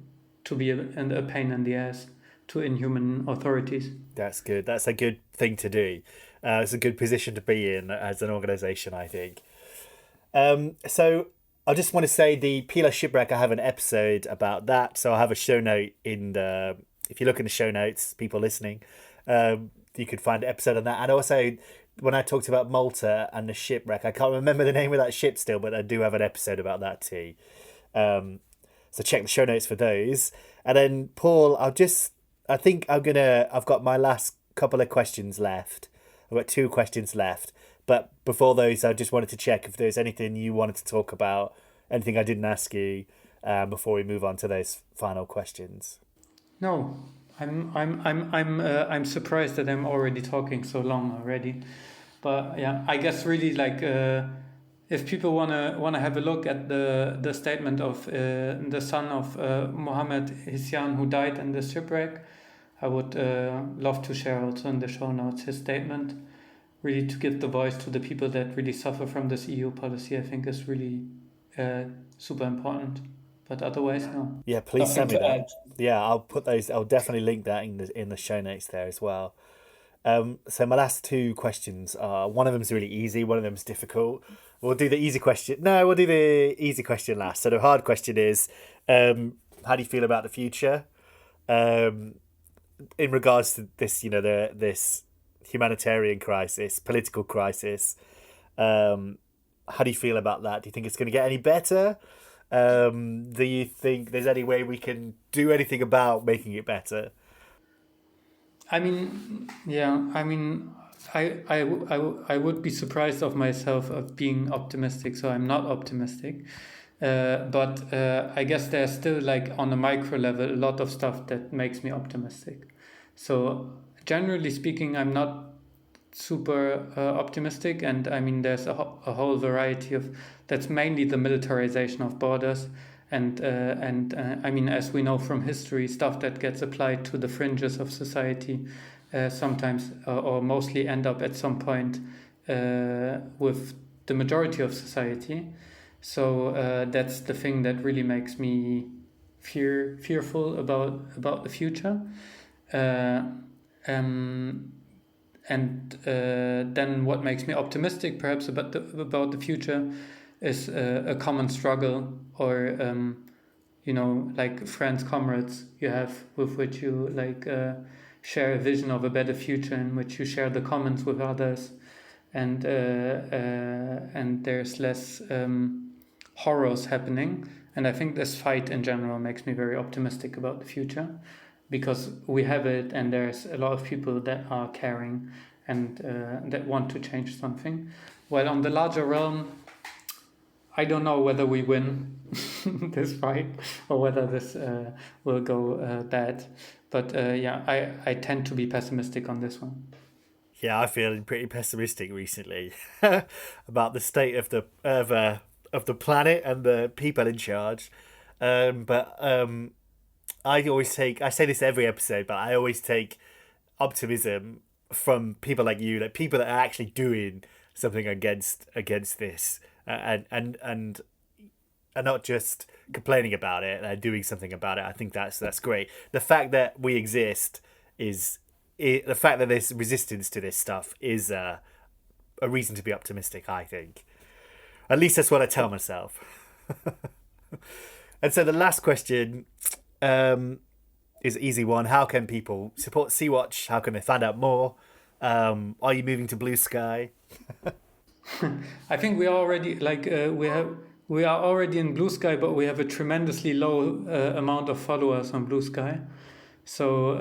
be a pain in the ass to inhuman authorities. That's good. That's a good thing to do. It's a good position to be in as an organisation, I think. So I just want to say the Pila shipwreck, I have an episode about that. So I have a show note if you look in the show notes, people listening, you could find an episode on that. And also, when I talked about Malta and the shipwreck, I can't remember the name of that ship still, but I do have an episode about that too. So check the show notes for those. And then Paul, I've got my last couple of questions left. I've got 2 questions left. But before those, I just wanted to check if there's anything you wanted to talk about, anything I didn't ask you, before we move on to those final questions. No, I'm surprised that I'm already talking so long already. But yeah, I guess really like if people wanna have a look at the statement of the son of Mohammed Hisyan who died in the shipwreck, I would love to share also in the show notes his statement. Really to give the voice to the people that really suffer from this EU policy, I think is really super important. But otherwise, no. Yeah, please send me Nothing to that. add. Yeah, I'll put those. I'll definitely link that in the show notes there as well. So my last 2 questions are, one of them's really easy, one of them's difficult. We'll do the easy question. No, we'll do the easy question last. So the hard question is, how do you feel about the future? In regards to this, this humanitarian crisis, political crisis. How do you feel about that? Do you think it's going to get any better? Do you think there's any way we can do anything about making it better? I mean, yeah. I mean, I would be surprised of myself of being optimistic. So I'm not optimistic. But I guess there's still like on a micro level a lot of stuff that makes me optimistic. So generally speaking, I'm not super optimistic, and I mean there's a whole variety of that's mainly the militarization of borders, and I mean, as we know from history, stuff that gets applied to the fringes of society sometimes or mostly end up at some point with the majority of society. So that's the thing that really makes me fearful about the future. And then what makes me optimistic perhaps about the future is a common struggle, or like friends, comrades you have with which you share a vision of a better future, in which you share the commons with others, and there's less horrors happening. And I think this fight in general makes me very optimistic about the future, because we have it, and there's a lot of people that are caring and that want to change something. While on the larger realm, I don't know whether we win this fight or whether this will go bad. But yeah, I tend to be pessimistic on this one. Yeah, I'm feeling pretty pessimistic recently about the state of the planet and the people in charge. I say this every episode, but I always take optimism from people like you, like people that are actually doing something against this, and are not just complaining about it and doing something about it. I think that's great. The fact that we exist the fact that there's resistance to this stuff is a reason to be optimistic, I think. At least that's what I tell myself. And so the last question is an easy one. How can people support Sea-Watch? How can they find out more? Are you moving to Bluesky? I think we are already we are already in Bluesky, but we have a tremendously low amount of followers on Bluesky. So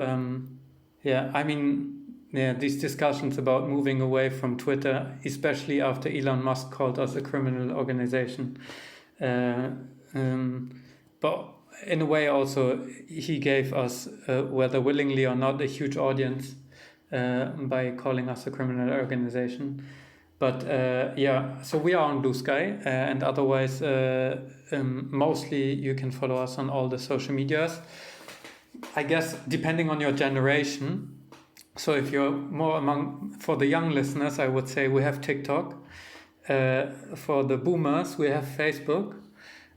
yeah, I mean, yeah, these discussions about moving away from Twitter, especially after Elon Musk called us a criminal organization. But in a way also he gave us, whether willingly or not, a huge audience by calling us a criminal organization. But yeah, so we are on Bluesky, and otherwise mostly you can follow us on all the social medias. I guess, depending on your generation. So if you're more for the young listeners, I would say we have TikTok. For the boomers, we have Facebook.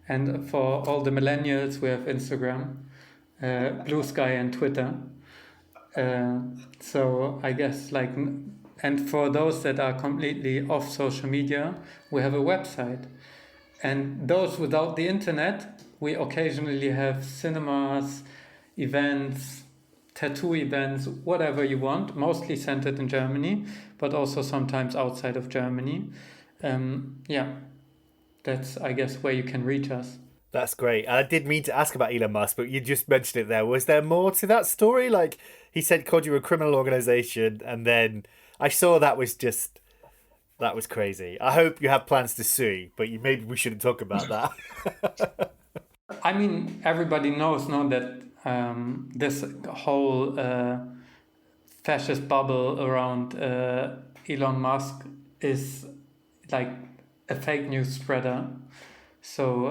And for all the millennials, we have Instagram, Bluesky and Twitter. So I guess and for those that are completely off social media, we have a website. And those without the internet, we occasionally have cinemas, events, tattoo events, whatever you want, mostly centered in Germany, but also sometimes outside of Germany. That's, I guess, where you can reach us. That's great. I did mean to ask about Elon Musk, but you just mentioned it there. Was there more to that story? Like, he called you a criminal organization, and then I saw that was crazy. I hope you have plans to sue, but maybe we shouldn't talk about that. I mean, everybody knows that this whole fascist bubble around Elon Musk is like a fake news spreader. So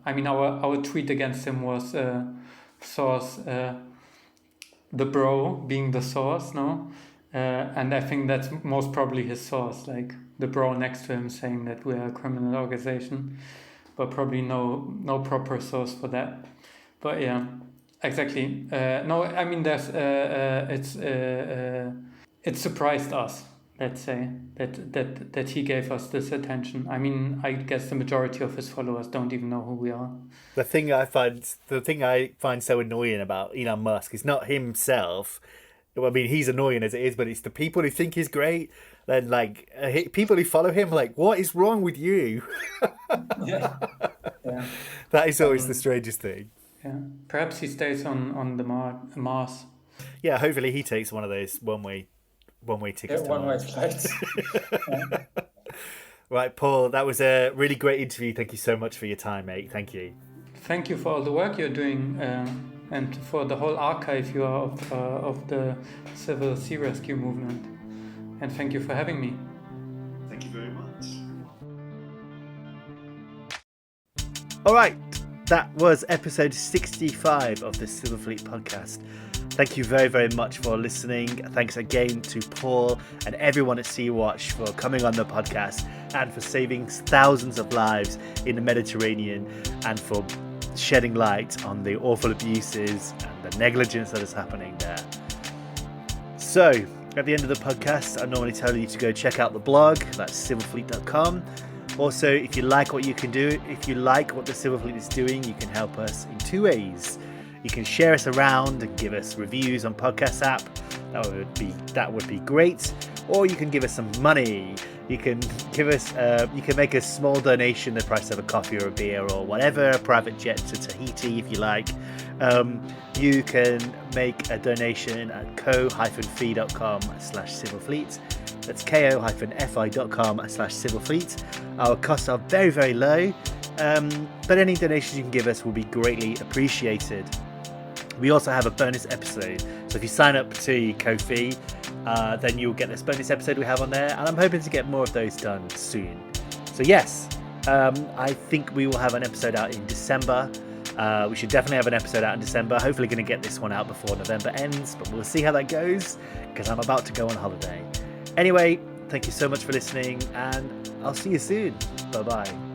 I mean, our tweet against him was source, the bro being the source, no? And I think that's most probably his source, like the bro next to him saying that we are a criminal organization, but probably no proper source for that. But yeah, exactly. No, I mean, it surprised us. Let's say that he gave us this attention. I mean, I guess the majority of his followers don't even know who we are. The thing I find so annoying about Elon Musk is not himself. I mean, he's annoying as it is, but it's the people who think he's great. Then, people who follow him, what is wrong with you? Yeah. That is always the strangest thing. Yeah, perhaps he stays on the Mars. Yeah, hopefully he takes one of those one-way tickets. Yeah, one-way flights. Right, Paul, that was a really great interview. Thank you so much for your time, mate. Thank you. Thank you for all the work you're doing and for the whole archive you are of the civil sea rescue movement. And thank you for having me. Thank you very much. All right, that was episode 65 of the Civil Fleet podcast. Thank you very, very much for listening. Thanks again to Paul and everyone at Sea-Watch for coming on the podcast and for saving thousands of lives in the Mediterranean and for shedding light on the awful abuses and the negligence that is happening there. So, at the end of the podcast, I normally tell you to go check out the blog. That's civilfleet.com. Also, if you like what you can do, if you like what the Civil Fleet is doing, you can help us in two ways. You can share us around and give us reviews on podcast app. That would be great. Or you can give us some money. You can you can make a small donation, the price of a coffee or a beer or whatever, a private jet to Tahiti if you like. You can make a donation at ko-fi.com/civilfleet. That's ko-fi.com/civilfleet. Our costs are very, very low, but any donations you can give us will be greatly appreciated. We also have a bonus episode, so if you sign up to Ko-fi, then you'll get this bonus episode we have on there, and I'm hoping to get more of those done soon. So yes, I think we will have an episode out in December. We should definitely have an episode out in December. Hopefully going to get this one out before November ends, but we'll see how that goes because I'm about to go on holiday. Anyway, thank you so much for listening, and I'll see you soon. Bye-bye.